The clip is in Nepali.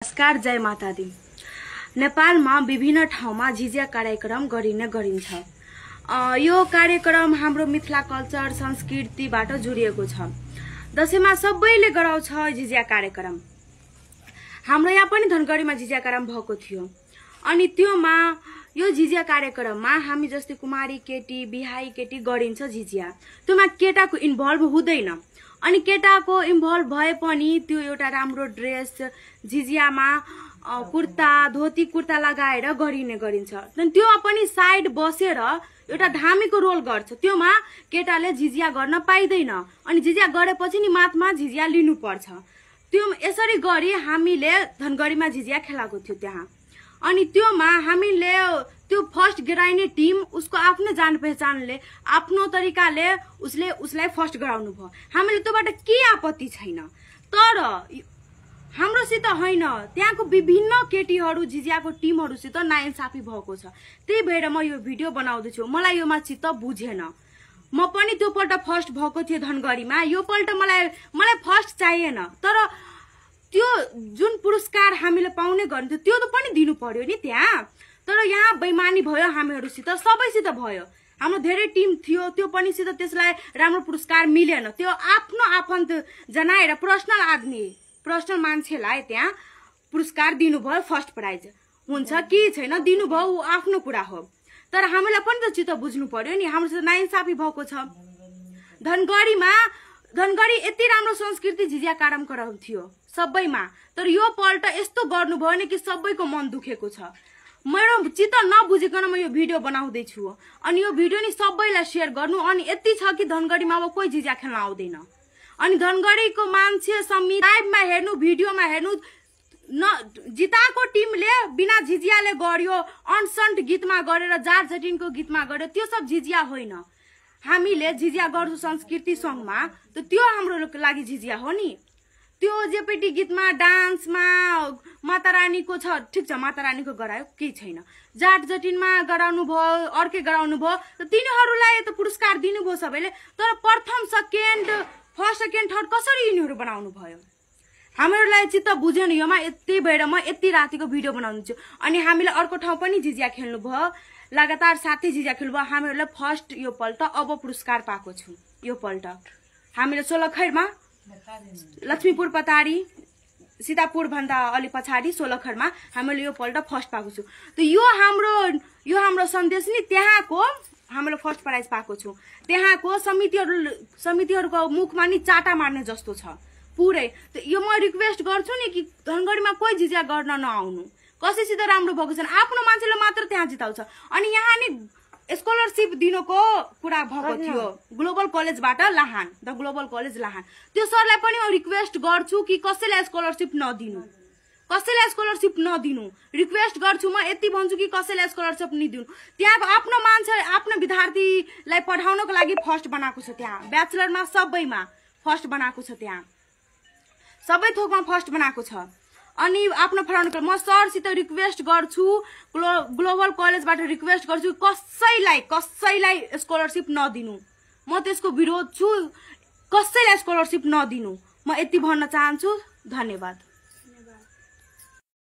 नमस्कार, जय माता दी। नेपालमा विभिन्न ठाउँमा झिझिया कार्यक्रम गरिन्छ। यो कार्यक्रम हाम्रो मिथिला कल्चर संस्कृतिबाट जोडिएको छ। दशैंमा सबैले गराउँछ झिझिया कार्यक्रम। हाम्रो यहाँ पनि धनगढीमा झिझिया कार्यक्रम भएको थियो। अनि त्योमा यो झिझिया कार्यक्रममा हामी जस्तै कुमारी केटी बिहाई केटी गरिन्छ झिझिया। त्योमा केटाको इन्भल्भ हुँदैन। अनि केटाको इन्भल्भ भए पनि त्यो एउटा राम्रो ड्रेस झिझियामा कुर्ता धोती कुर्ता लगाएर गरिन्छ। त्यो पनि साइड बसेर एउटा धामीको रोल गर्छ। त्योमा केटाले झिझिया गर्न पाइदैन। अनि झिझिया गरेपछि नि माथमा झिझिया लिनु पर्छ। त्यो यसरी गरी हामीले धनगढीमा झिझिया खेलाएको थियो त्यहाँ। अनि त्योमा हामीले त्यो फर्स्ट गराइने टिम उसको आफ्नो जान पहचानले आफ्नो तरिकाले उसलाई फर्स्ट गराउनु भयो। हामीले त्योबाट के आपत्ति छैन। तर हाम्रोसित होइन, त्यहाँको विभिन्न केटीहरू झिझियाको टिमहरूसित नाइन्साफी भएको छ। त्यही भएर म यो भिडियो बनाउँदैछु। मलाई योमा चित्त बुझेन। म पनि त्यो पल्ट फर्स्ट भएको थियो धनगढीमा। यो पल्ट मलाई फर्स्ट चाहिएन। तर त्यो जुन पुरस्कार हामीले पाउने गर्थ्यो त्यो त पनि दिनु पर्यो नि त्यहाँ। तर यहाँ बेइमानी भयो हामीहरूसित, सबैसित भयो। हाम्रो धेरै टिम थियो, त्यो पनि सित त्यसलाई राम्रो पुरस्कार मिलेन। त्यो आफ्नो आफन्त जनाएर पर्सनल मान्छेलाई त्यहाँ पुरस्कार दिनुभयो। फर्स्ट प्राइज हुन्छ कि छैन दिनुभयो, आफ्नो कुरा हो। तर हामीलाई पनि त चित्त बुझ्नु पर्यो नि। हामीसित नाइन्साफी भएको छ। धनगढी यति राम्रो संस्कृति झिझिया कार्यक्रम गराउँथ्यो सबैमा। तर यो पल्ट यस्तो गर्नुभयो नि कि सबैको मन दुखेको छ। मेरो चित्त नबुझिकन म यो भिडियो बनाउँदैछु। अनि यो भिडियो नि सबैलाई सेयर गर्नु। अनि यति छ कि धनगढीमा अब कोही झिझिया खेल्न आउँदैन। अनि धनगढीको मान्छे समेत लाइभमा हेर्नु भिडियोमा हेर्नु जिताको टिमले बिना झिझियाले गर्यो, अनसन्ट गीतमा गरेर जाट जटिनको गीतमा गर्यो। त्यो सब झिझिया होइन। हामीले झिझिया गर्छौं संस्कृति संघमा, त त्यो हाम्रो लागि झिझिया हो नि। त्यो जेपेटी गीतमा डान्समा माता रानीको छ, ठिक छ, माता रानीको गरायो केही छैन। जाट जटिनमा गराउनु भयो, अर्कै गराउनु भयो, त तिनीहरूलाई त पुरस्कार दिनुभयो सबैले। तर प्रथम सेकेन्ड फर्स्ट सेकेन्ड थर्ड कसरी यिनीहरू बनाउनु भयो? हामीहरूलाई चित्त बुझेन योमा। यति भएर म यति रातिको भिडियो बनाउँछु। अनि हामीले अर्को ठाउँ पनि झिझिया खेल्नु भयो, लगातार 7 झिझिया खेल्नु भयो। हामीहरूलाई फर्स्ट यो पल्ट अब पुरस्कार पाएको छु। यो पल्ट हामीले सोलखरमा, लक्ष्मीपुर पतारी, सीतापुर भन्दा अलि पछाडि सोलखरमा हामीले यो पल्ट फर्स्ट पाएको छु। त यो हाम्रो सन्देश नि त्यहाँको हामीले फर्स्ट प्राइज पाएको छु। त्यहाँको समितिहरूको मुखमा नि चाटा मार्ने जस्तो छ पुरै। त यो म रिक्वेस्ट गर्छु नि कि धनगढीमा कोही झिझिया गर्न नआउनु। कसैसित राम्रो भएको छैन। आफ्नो मान्छेले मात्र त्यहाँ जिताउँछ। अनि यहाँ नि स्कलरशिप दिनको कुरा भएको थियो ग्लोबल कलेजबाट, Lahan, the global college Lahan. त्यो सरलाई पनि म रिक्वेस्ट गर्छु कि कसैलाई स्कलरशिप नदिनु। रिक्वेस्ट गर्छु म, यति भन्छु कि कसैलाई स्कलरशिप नदिनु। त्यहाँको आफ्नो मान्छे आफ्नो विद्यार्थीलाई पढाउनको लागि फर्स्ट बनाएको छ। त्यहाँ ब्याचलरमा सबैमा फर्स्ट बनाएको छ। त्यहाँ सबै थोकमा फर्स्ट बनाएको छ। अनि आफ्नो पढाउनको म सरसित रिक्वेस्ट गर्छु, ग्लोबल कलेजबाट रिक्वेस्ट गर्छु कसैलाई स्कलरशिप नदिनु। म त्यसको विरोध छु। कसैलाई स्कलरशिप नदिनु। म यति भन्न चाहन्छु। धन्यवाद।